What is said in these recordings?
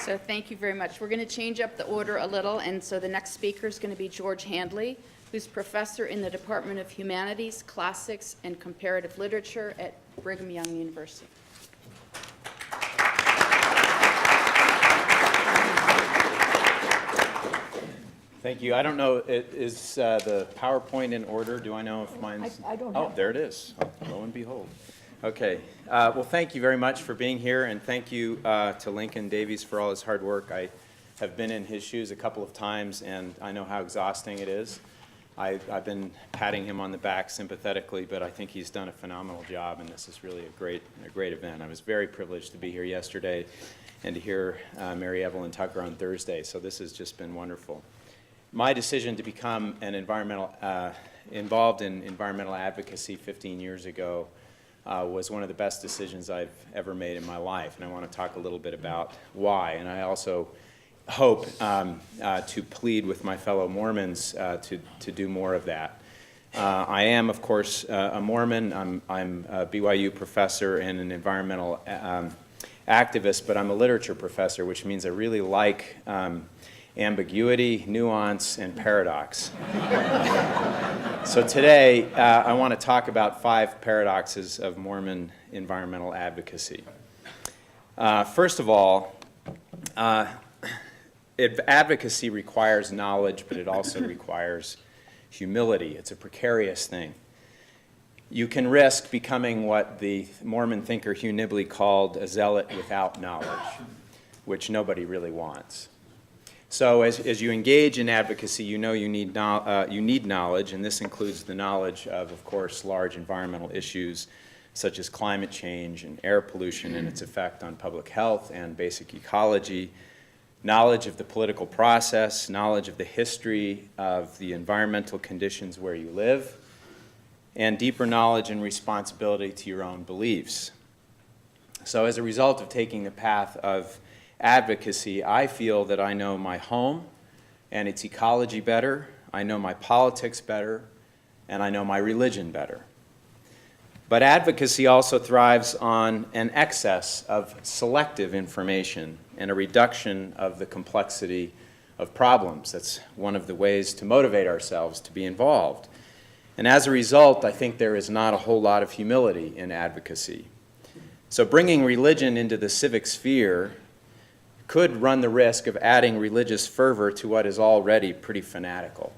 So thank you very much. We're going to change up the order a little, and so the next speaker is going to be George Handley, who's professor in the Department of Humanities, Classics, and Comparative Literature at Brigham Young University. Thank you. I don't know, is the PowerPoint in order? Do I know if mine's... I don't Oh, have there it is. Lo and behold. Okay. Well, thank you very much for being here, and thank you to Lincoln Davies for all his hard work. I have been in his shoes a couple of times, and I know how exhausting it is. I've been patting him on the back sympathetically, but I think he's done a phenomenal job, and this is really a great event. I was very privileged to be here yesterday and to hear Mary Evelyn Tucker on Thursday, so this has just been wonderful. My decision to become an involved in environmental advocacy 15 years ago was one of the best decisions I've ever made in my life, and I want to talk a little bit about why. And I also hope to plead with my fellow Mormons to do more of that. I am, of course, a Mormon. I'm a BYU professor and an environmental activist, but I'm a literature professor, which means I really like ambiguity, nuance, and paradox. So today, I want to talk about 5 paradoxes of Mormon environmental advocacy. First of all, advocacy requires knowledge, but it also requires humility. It's a precarious thing. You can risk becoming what the Mormon thinker Hugh Nibley called a zealot without knowledge, which nobody really wants. So as you engage in advocacy, you know you need knowledge, and this includes the knowledge of course, large environmental issues such as climate change and air pollution and its effect on public health and basic ecology, knowledge of the political process, knowledge of the history of the environmental conditions where you live, and deeper knowledge and responsibility to your own beliefs. So as a result of taking the path of advocacy, I feel that I know my home and its ecology better, I know my politics better, and I know my religion better. But advocacy also thrives on an excess of selective information and a reduction of the complexity of problems. That's one of the ways to motivate ourselves to be involved. And as a result, I think there is not a whole lot of humility in advocacy. So bringing religion into the civic sphere could run the risk of adding religious fervor to what is already pretty fanatical.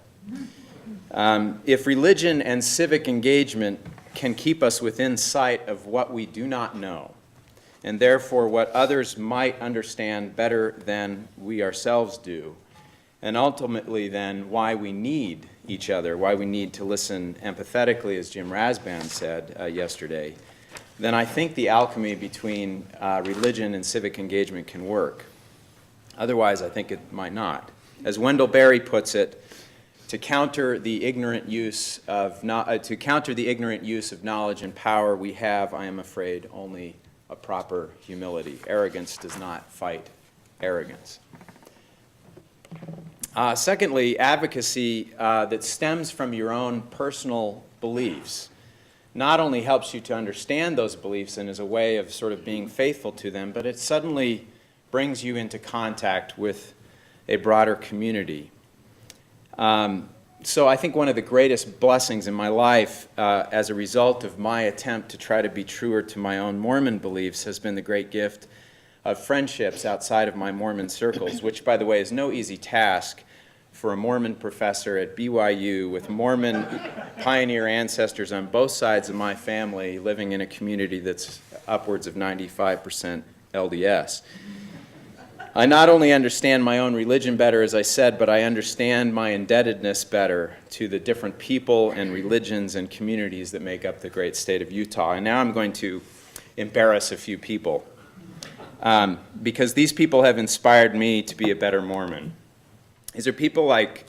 If religion and civic engagement can keep us within sight of what we do not know, and therefore what others might understand better than we ourselves do, and ultimately then why we need each other, why we need to listen empathetically, as Jim Rasband said yesterday, then I think the alchemy between religion and civic engagement can work. Otherwise, I think it might not. As Wendell Berry puts it, to counter the ignorant use of knowledge and power, we have, I am afraid, only a proper humility. Arrogance does not fight arrogance. Secondly, advocacy that stems from your own personal beliefs not only helps you to understand those beliefs and is a way of sort of being faithful to them, but it suddenly brings you into contact with a broader community. So I think one of the greatest blessings in my life as a result of my attempt to try to be truer to my own Mormon beliefs has been the great gift of friendships outside of my Mormon circles, which, by the way, is no easy task for a Mormon professor at BYU with Mormon pioneer ancestors on both sides of my family living in a community that's upwards of 95% LDS. I not only understand my own religion better, as I said, but I understand my indebtedness better to the different people and religions and communities that make up the great state of Utah. And now I'm going to embarrass a few people because these people have inspired me to be a better Mormon. These are people like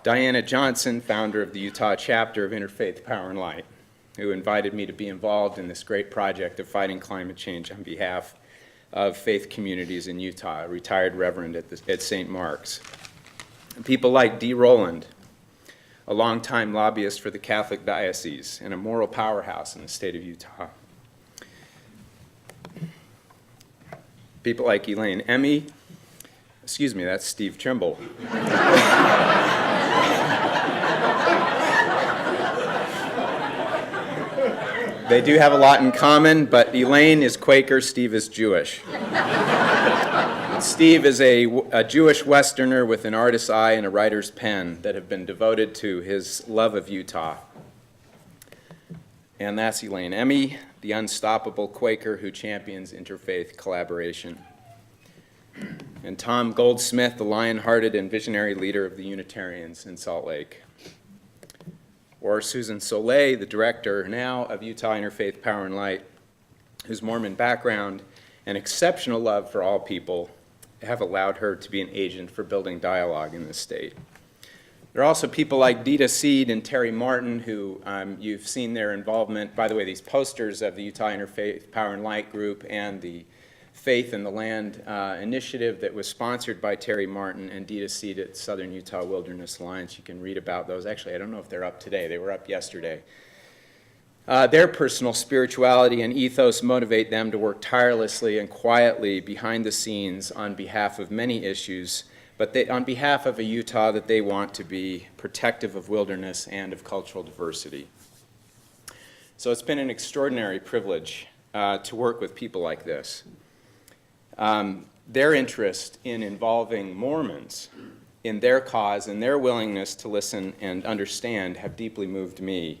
Diana Johnson, founder of the Utah chapter of Interfaith Power and Light, who invited me to be involved in this great project of fighting climate change on behalf of faith communities in Utah, a retired reverend at St. Mark's. And people like Dee Rowland, a longtime lobbyist for the Catholic Diocese and a moral powerhouse in the state of Utah. People like Elaine Emmy, excuse me, that's Steve Trimble. They do have a lot in common, but Elaine is Quaker, Steve is Jewish. Steve is a Jewish Westerner with an artist's eye and a writer's pen that have been devoted to his love of Utah. And that's Elaine Emmy, the unstoppable Quaker who champions interfaith collaboration. And Tom Goldsmith, the lion-hearted and visionary leader of the Unitarians in Salt Lake. Or Susan Soleil, the director now of Utah Interfaith Power and Light, whose Mormon background and exceptional love for all people have allowed her to be an agent for building dialogue in the state. There are also people like Dita Seed and Terry Martin, who you've seen their involvement. By the way, these posters of the Utah Interfaith Power and Light group and the Faith in the Land initiative that was sponsored by Terry Martin and Dita Seed at Southern Utah Wilderness Alliance. You can read about those. Actually, I don't know if they're up today. They were up yesterday. Their personal spirituality and ethos motivate them to work tirelessly and quietly behind the scenes on behalf of many issues, but on behalf of a Utah that they want to be protective of wilderness and of cultural diversity. So it's been an extraordinary privilege to work with people like this. Their interest in involving Mormons in their cause and their willingness to listen and understand have deeply moved me.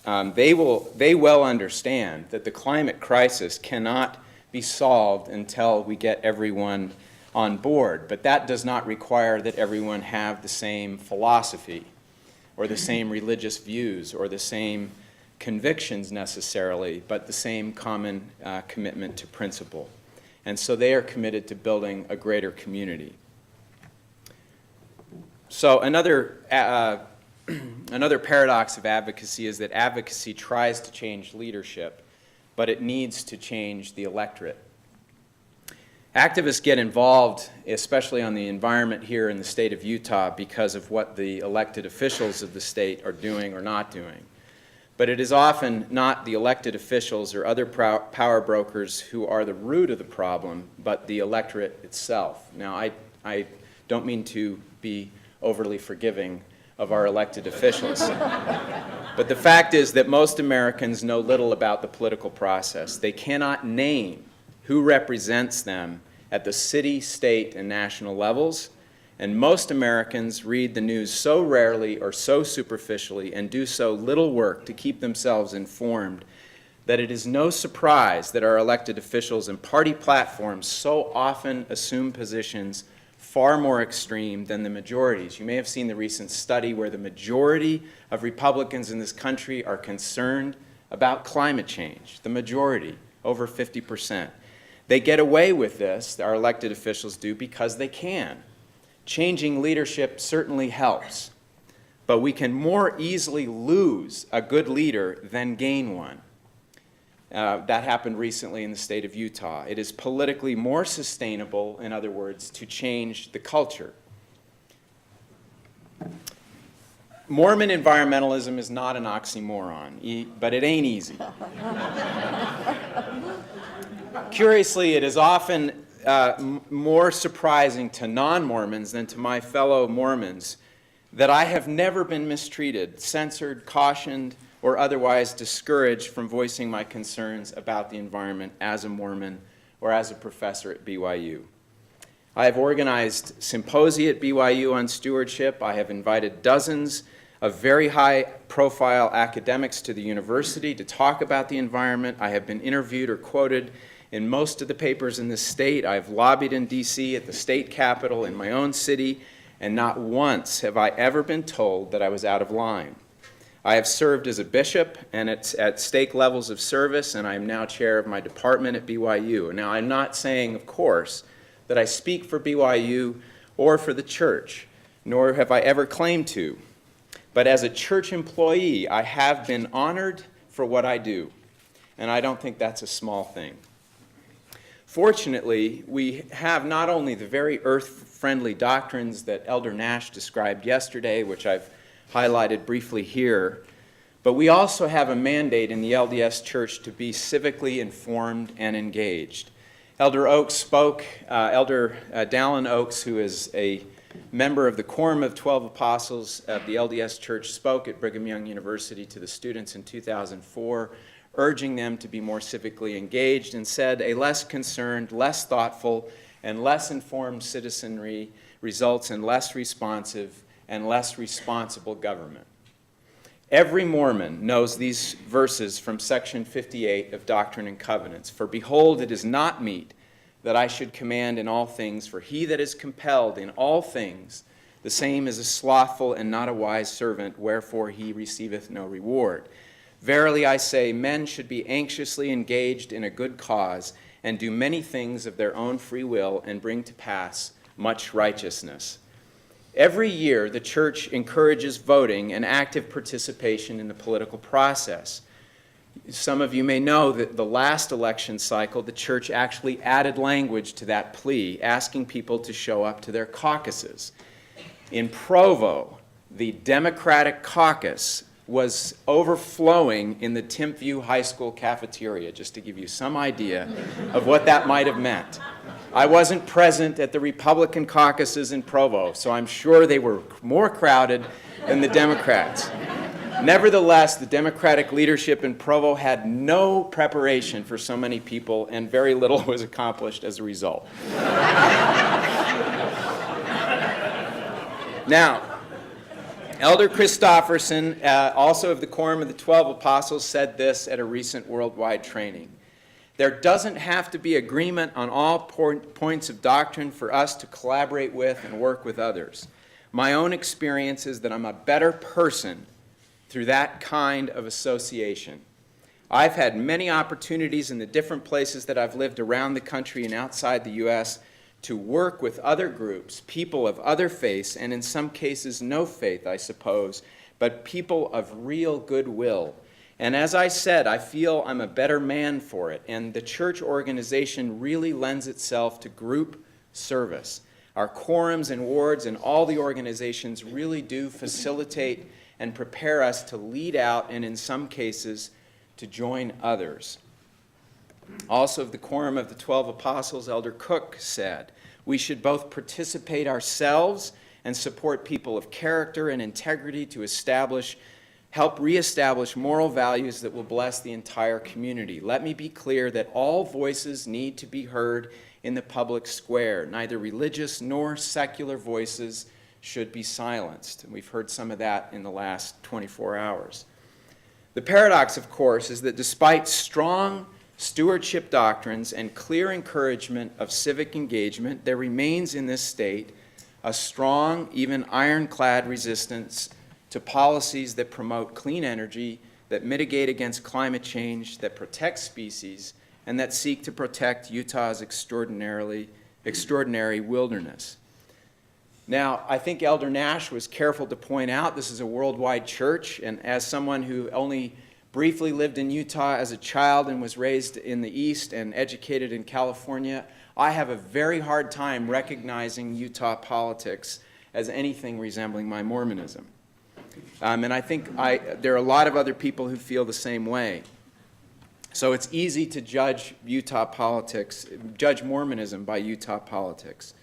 They well understand that the climate crisis cannot be solved until we get everyone on board, but that does not require that everyone have the same philosophy or the same religious views or the same convictions necessarily, but the same common commitment to principle. And so they are committed to building a greater community. So another paradox of advocacy is that advocacy tries to change leadership, but it needs to change the electorate. Activists get involved, especially on the environment here in the state of Utah, because of what the elected officials of the state are doing or not doing. But it is often not the elected officials or other power brokers who are the root of the problem, but the electorate itself. Now, I don't mean to be overly forgiving of our elected officials. But the fact is that most Americans know little about the political process. They cannot name who represents them at the city, state, and national levels. And most Americans read the news so rarely or so superficially and do so little work to keep themselves informed that it is no surprise that our elected officials and party platforms so often assume positions far more extreme than the majorities. You may have seen the recent study where the majority of Republicans in this country are concerned about climate change. The majority, over 50%. They get away with this, our elected officials do, because they can. Changing leadership certainly helps, but we can more easily lose a good leader than gain one. That happened recently in the state of Utah. It is politically more sustainable, in other words, to change the culture. Mormon environmentalism is not an oxymoron, but it ain't easy. Curiously, it is often more surprising to non-Mormons than to my fellow Mormons that I have never been mistreated, censored, cautioned, or otherwise discouraged from voicing my concerns about the environment as a Mormon or as a professor at BYU. I have organized symposia at BYU on stewardship. I have invited dozens of very high-profile academics to the university to talk about the environment. I have been interviewed or quoted in most of the papers in this state. I've lobbied in D.C. at the state capitol in my own city, and not once have I ever been told that I was out of line. I have served as a bishop and at stake levels of service, and I am now chair of my department at BYU. Now, I'm not saying, of course, that I speak for BYU or for the church, nor have I ever claimed to. But as a church employee, I have been honored for what I do, and I don't think that's a small thing. Fortunately, we have not only the very earth-friendly doctrines that Elder Nash described yesterday, which I've highlighted briefly here, but we also have a mandate in the LDS Church to be civically informed and engaged. Elder Oaks spoke. Elder Dallin Oaks, who is a member of the Quorum of 12 Apostles of the LDS Church, spoke at Brigham Young University to the students in 2004, urging them to be more civically engaged, and said a less concerned, less thoughtful, and less informed citizenry results in less responsive and less responsible government. Every Mormon knows these verses from section 58 of Doctrine and Covenants. For behold, it is not meet that I should command in all things, for he that is compelled in all things, the same is a slothful and not a wise servant, wherefore he receiveth no reward. Verily I say, men should be anxiously engaged in a good cause, and do many things of their own free will, and bring to pass much righteousness. Every year, the church encourages voting and active participation in the political process. Some of you may know that the last election cycle, the church actually added language to that plea, asking people to show up to their caucuses. In Provo, the Democratic caucus was overflowing in the Timpview High School cafeteria, just to give you some idea of what that might have meant. I wasn't present at the Republican caucuses in Provo, so I'm sure they were more crowded than the Democrats. Nevertheless, the Democratic leadership in Provo had no preparation for so many people, and very little was accomplished as a result. Now, Elder Christofferson, also of the Quorum of the 12 Apostles, said this at a recent worldwide training. There doesn't have to be agreement on all points of doctrine for us to collaborate with and work with others. My own experience is that I'm a better person through that kind of association. I've had many opportunities in the different places that I've lived around the country and outside the U.S. to work with other groups, people of other faiths, and in some cases no faith, I suppose, but people of real goodwill. And as I said, I feel I'm a better man for it, and the church organization really lends itself to group service. Our quorums and wards and all the organizations really do facilitate and prepare us to lead out and in some cases to join others. Also of the Quorum of the 12 Apostles, Elder Cook said, we should both participate ourselves and support people of character and integrity to help reestablish moral values that will bless the entire community. Let me be clear that all voices need to be heard in the public square. Neither religious nor secular voices should be silenced. And we've heard some of that in the last 24 hours. The paradox, of course, is that despite strong stewardship doctrines and clear encouragement of civic engagement, there remains in this state a strong, even ironclad resistance to policies that promote clean energy, that mitigate against climate change, that protect species, and that seek to protect Utah's extraordinary wilderness. Now, I think Elder Nash was careful to point out this is a worldwide church, and as someone who only briefly lived in Utah as a child and was raised in the East and educated in California, I have a very hard time recognizing Utah politics as anything resembling my Mormonism. And I think there are a lot of other people who feel the same way. So it's easy to judge Utah politics, judge Mormonism by Utah politics.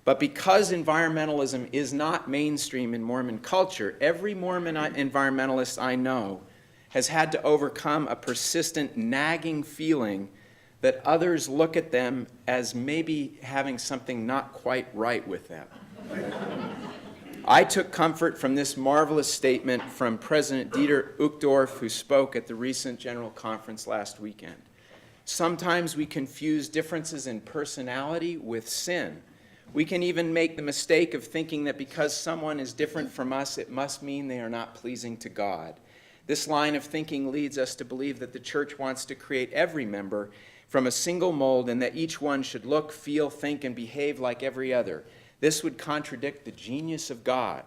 But because environmentalism is not mainstream in Mormon culture, every Mormon environmentalist I know has had to overcome a persistent nagging feeling that others look at them as maybe having something not quite right with them. I took comfort from this marvelous statement from President Dieter Uchtdorf, who spoke at the recent General Conference last weekend. Sometimes we confuse differences in personality with sin. We can even make the mistake of thinking that because someone is different from us, it must mean they are not pleasing to God. This line of thinking leads us to believe that the church wants to create every member from a single mold and that each one should look, feel, think, and behave like every other. This would contradict the genius of God.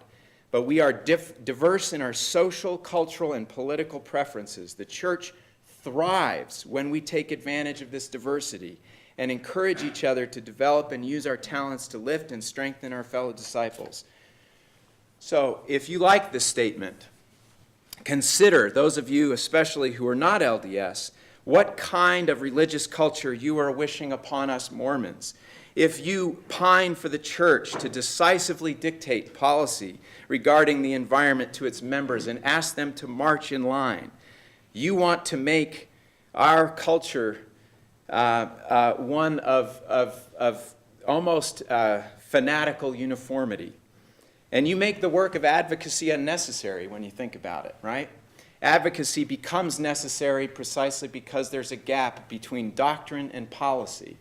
But we are diverse in our social, cultural, and political preferences. The church thrives when we take advantage of this diversity and encourage each other to develop and use our talents to lift and strengthen our fellow disciples. So, if you like this statement, consider, those of you especially who are not LDS, what kind of religious culture you are wishing upon us Mormons. If you pine for the church to decisively dictate policy regarding the environment to its members and ask them to march in line, you want to make our culture one of almost fanatical uniformity. And you make the work of advocacy unnecessary when you think about it, right? Advocacy becomes necessary precisely because there's a gap between doctrine and policy.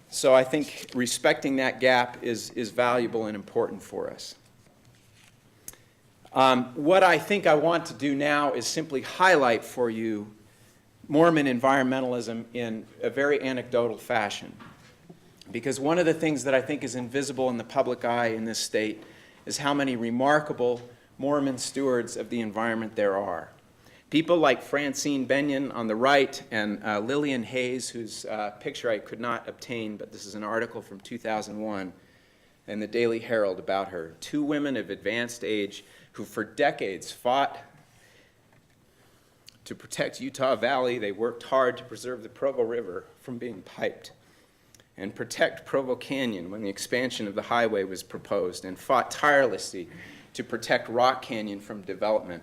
So I think respecting that gap is valuable and important for us. What I think I want to do now is simply highlight for you Mormon environmentalism in a very anecdotal fashion. Because one of the things that I think is invisible in the public eye in this state is how many remarkable Mormon stewards of the environment there are. People like Francine Benyon on the right and Lillian Hayes, whose picture I could not obtain, but this is an article from 2001 in the Daily Herald about her. Two women of advanced age who for decades fought to protect Utah Valley. They worked hard to preserve the Provo River from being piped and protect Provo Canyon when the expansion of the highway was proposed, and fought tirelessly to protect Rock Canyon from development.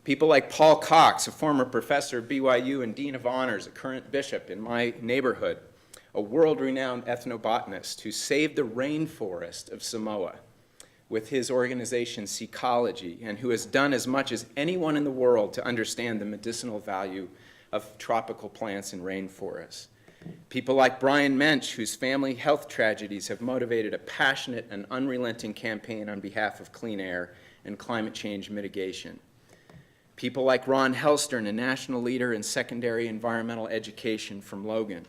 People like Paul Cox, a former professor at BYU and Dean of Honors, a current bishop in my neighborhood, a world-renowned ethnobotanist who saved the rainforest of Samoa with his organization Seacology, and who has done as much as anyone in the world to understand the medicinal value of tropical plants and rainforests. People like Brian Mensch, whose family health tragedies have motivated a passionate and unrelenting campaign on behalf of clean air and climate change mitigation. People like Ron Helstern, a national leader in secondary environmental education from Logan.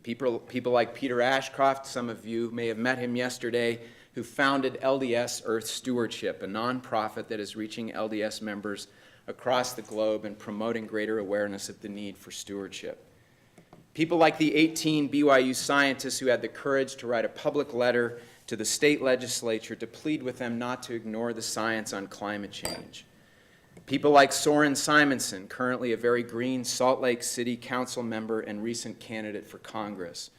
People like Peter Ashcroft, some of you may have met him yesterday, who founded LDS Earth Stewardship, a nonprofit that is reaching LDS members across the globe and promoting greater awareness of the need for stewardship. People like the 18 BYU scientists who had the courage to write a public letter to the state legislature to plead with them not to ignore the science on climate change. People like Soren Simonson, currently a very green Salt Lake City council member and recent candidate for Congress.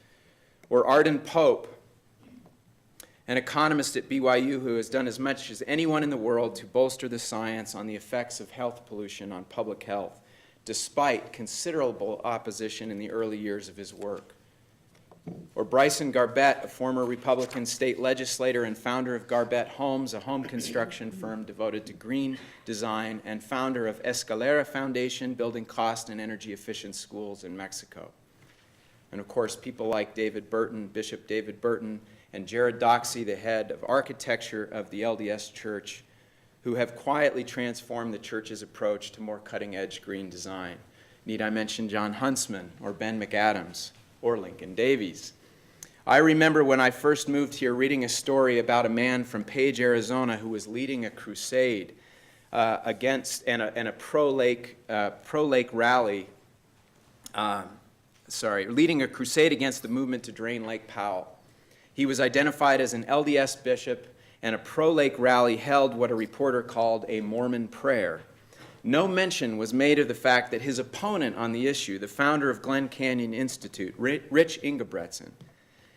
Or Arden Pope, an economist at BYU who has done as much as anyone in the world to bolster the science on the effects of health pollution on public health, despite considerable opposition in the early years of his work. Or Bryson Garbett, a former Republican state legislator and founder of Garbett Homes, a home construction firm devoted to green design, and founder of Escalera Foundation, building cost and energy efficient schools in Mexico. And of course, people like David Burton, Bishop David Burton, and Jared Doxey, the head of architecture of the LDS Church, who have quietly transformed the church's approach to more cutting-edge green design. Need I mention John Huntsman or Ben McAdams or Lincoln Davies? I remember when I first moved here reading a story about a man from Page, Arizona, who was leading a crusade against a pro-lake rally, leading a crusade against the movement to drain Lake Powell. He was identified as an LDS bishop, and a pro-lake rally held what a reporter called a Mormon prayer. No mention was made of the fact that his opponent on the issue, the founder of Glen Canyon Institute, Rich Ingebretson,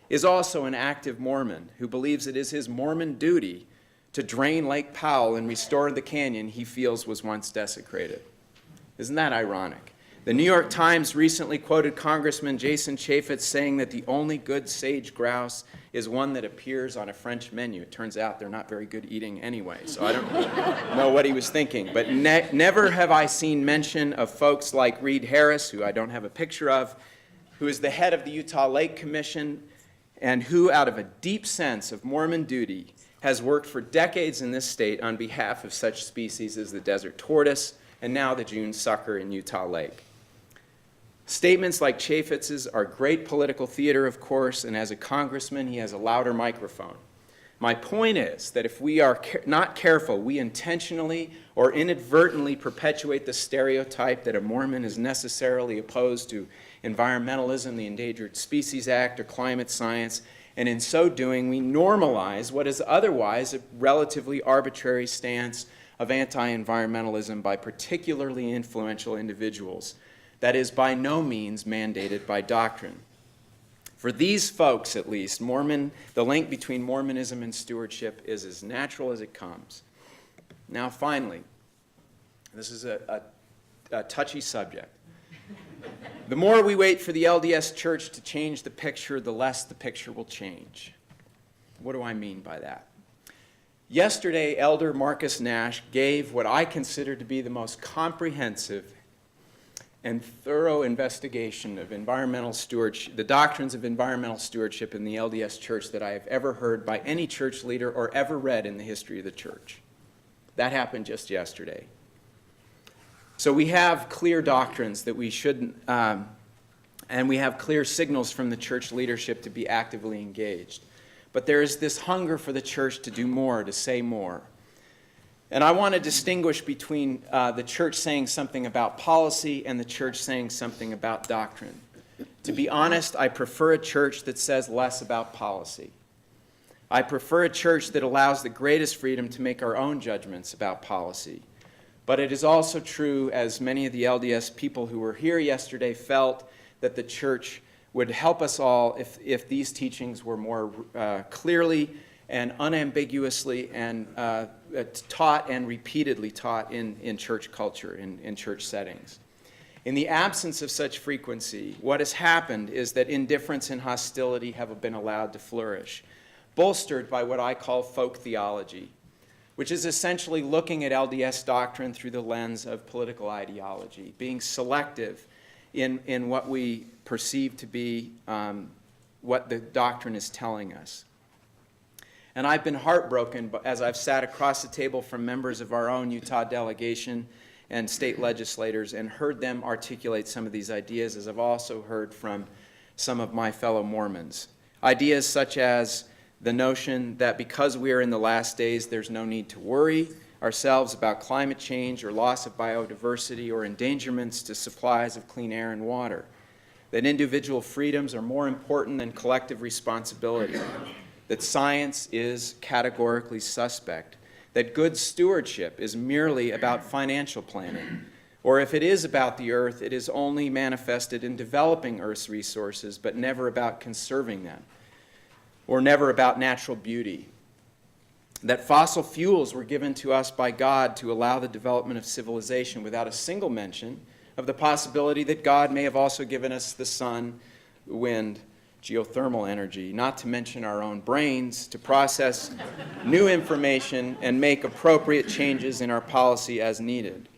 is also an active Mormon who believes it is his Mormon duty to drain Lake Powell and restore the canyon he feels was once desecrated. Isn't that ironic? The New York Times recently quoted Congressman Jason Chaffetz saying that the only good sage grouse is one that appears on a French menu. It turns out they're not very good eating anyway, so I don't know what he was thinking. But never have I seen mention of folks like Reed Harris, who I don't have a picture of, who is the head of the Utah Lake Commission, and who, out of a deep sense of Mormon duty, has worked for decades in this state on behalf of such species as the desert tortoise and now the June sucker in Utah Lake. Statements like Chaffetz's are great political theater, of course, and as a congressman, he has a louder microphone. My point is that if we are not careful, we intentionally or inadvertently perpetuate the stereotype that a Mormon is necessarily opposed to environmentalism, the Endangered Species Act, or climate science, and in so doing, we normalize what is otherwise a relatively arbitrary stance of anti-environmentalism by particularly influential individuals that is by no means mandated by doctrine. For these folks, at least, the link between Mormonism and stewardship is as natural as it comes. Now, finally, this is a touchy subject. The more we wait for the LDS Church to change the picture, the less the picture will change. What do I mean by that? Yesterday, Elder Marcus Nash gave what I consider to be the most comprehensive and thorough investigation of environmental stewardship, the doctrines of environmental stewardship in the LDS Church that I have ever heard by any church leader or ever read in the history of the church. That happened just yesterday. So we have clear doctrines that we shouldn't, and we have clear signals from the church leadership to be actively engaged. But there is this hunger for the church to do more, to say more. And I want to distinguish between the church saying something about policy and the church saying something about doctrine. To be honest, I prefer a church that says less about policy. I prefer a church that allows the greatest freedom to make our own judgments about policy. But it is also true, as many of the LDS people who were here yesterday felt, that the church would help us all if these teachings were more clearly and unambiguously and taught and repeatedly taught in church culture, in church settings. In the absence of such frequency, what has happened is that indifference and hostility have been allowed to flourish, bolstered by what I call folk theology, which is essentially looking at LDS doctrine through the lens of political ideology, being selective in what we perceive to be what the doctrine is telling us. And I've been heartbroken as I've sat across the table from members of our own Utah delegation and state legislators and heard them articulate some of these ideas, as I've also heard from some of my fellow Mormons. Ideas such as the notion that because we are in the last days, there's no need to worry ourselves about climate change or loss of biodiversity or endangerments to supplies of clean air and water, that individual freedoms are more important than collective responsibility, that science is categorically suspect, that good stewardship is merely about financial planning, or if it is about the earth, it is only manifested in developing Earth's resources, but never about conserving them, or never about natural beauty, that fossil fuels were given to us by God to allow the development of civilization without a single mention of the possibility that God may have also given us the sun, wind, geothermal energy, not to mention our own brains, to process new information and make appropriate changes in our policy as needed.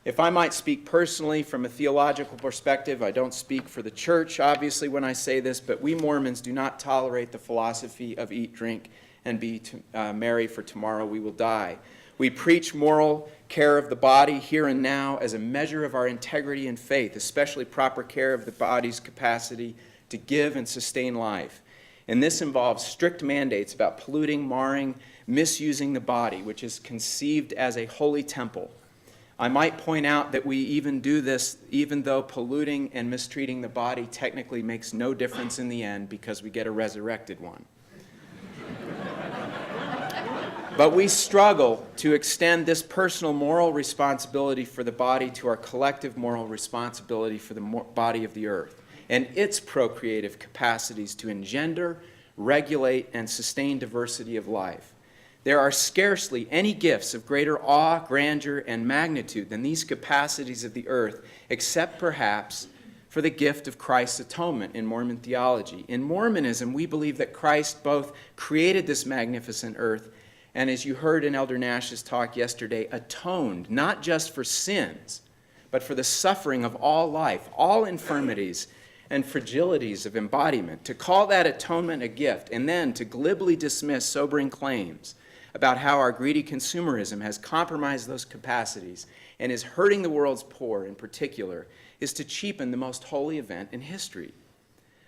If I might speak personally from a theological perspective, I don't speak for the church, obviously, when I say this, but we Mormons do not tolerate the philosophy of eat, drink, and be merry, for tomorrow we will die. We preach moral care of the body here and now as a measure of our integrity and faith, especially proper care of the body's capacity to give and sustain life. And this involves strict mandates about polluting, marring, misusing the body, which is conceived as a holy temple. I might point out that we even do this even though polluting and mistreating the body technically makes no difference in the end because we get a resurrected one. But we struggle to extend this personal moral responsibility for the body to our collective moral responsibility for the body of the earth and its procreative capacities to engender, regulate, and sustain diversity of life. There are scarcely any gifts of greater awe, grandeur, and magnitude than these capacities of the earth, except perhaps for the gift of Christ's atonement in Mormon theology. In Mormonism, we believe that Christ both created this magnificent earth and, as you heard in Elder Nash's talk yesterday, atoned not just for sins, but for the suffering of all life, all infirmities and fragilities of embodiment. To call that atonement a gift and then to glibly dismiss sobering claims about how our greedy consumerism has compromised those capacities and is hurting the world's poor in particular is to cheapen the most holy event in history.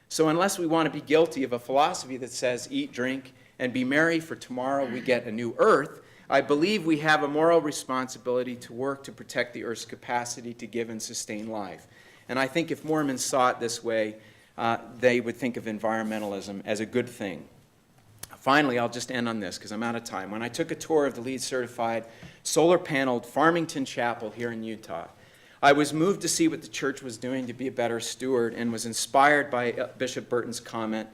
So unless we want to be guilty of a philosophy that says eat, drink, and be merry, for tomorrow we get a new earth, I believe we have a moral responsibility to work to protect the earth's capacity to give and sustain life. And I think if Mormons saw it this way, they would think of environmentalism as a good thing. Finally, I'll just end on this because I'm out of time. When I took a tour of the LEED certified solar-paneled Farmington Chapel here in Utah, I was moved to see what the church was doing to be a better steward and was inspired by Bishop Burton's comment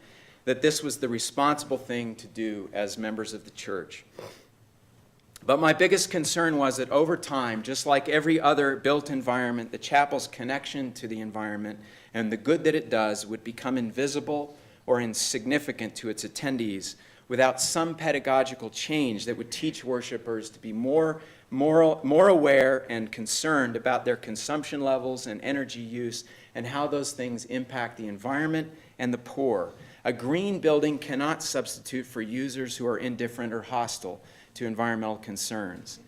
that this was the responsible thing to do as members of the church. But my biggest concern was that over time, just like every other built environment, the chapel's connection to the environment and the good that it does would become invisible or insignificant to its attendees without some pedagogical change that would teach worshipers to be more aware and concerned about their consumption levels and energy use and how those things impact the environment and the poor. A green building cannot substitute for users who are indifferent or hostile to environmental concerns.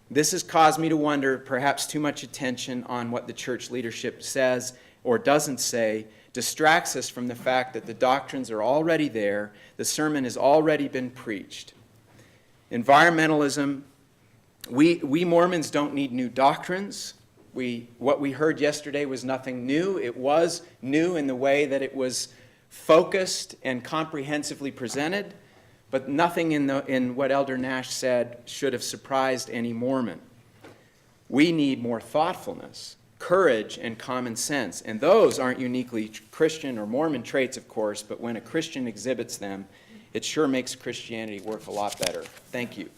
This has caused me to wonder, perhaps too much attention on what the church leadership says or doesn't say distracts us from the fact that the doctrines are already there, the sermon has already been preached. Environmentalism, we Mormons don't need new doctrines. What we heard yesterday was nothing new. It was new in the way that it was focused and comprehensively presented, but nothing in what Elder Nash said should have surprised any Mormon. We need more thoughtfulness, courage, and common sense, and those aren't uniquely Christian or Mormon traits, of course, but when a Christian exhibits them, it sure makes Christianity work a lot better. Thank you.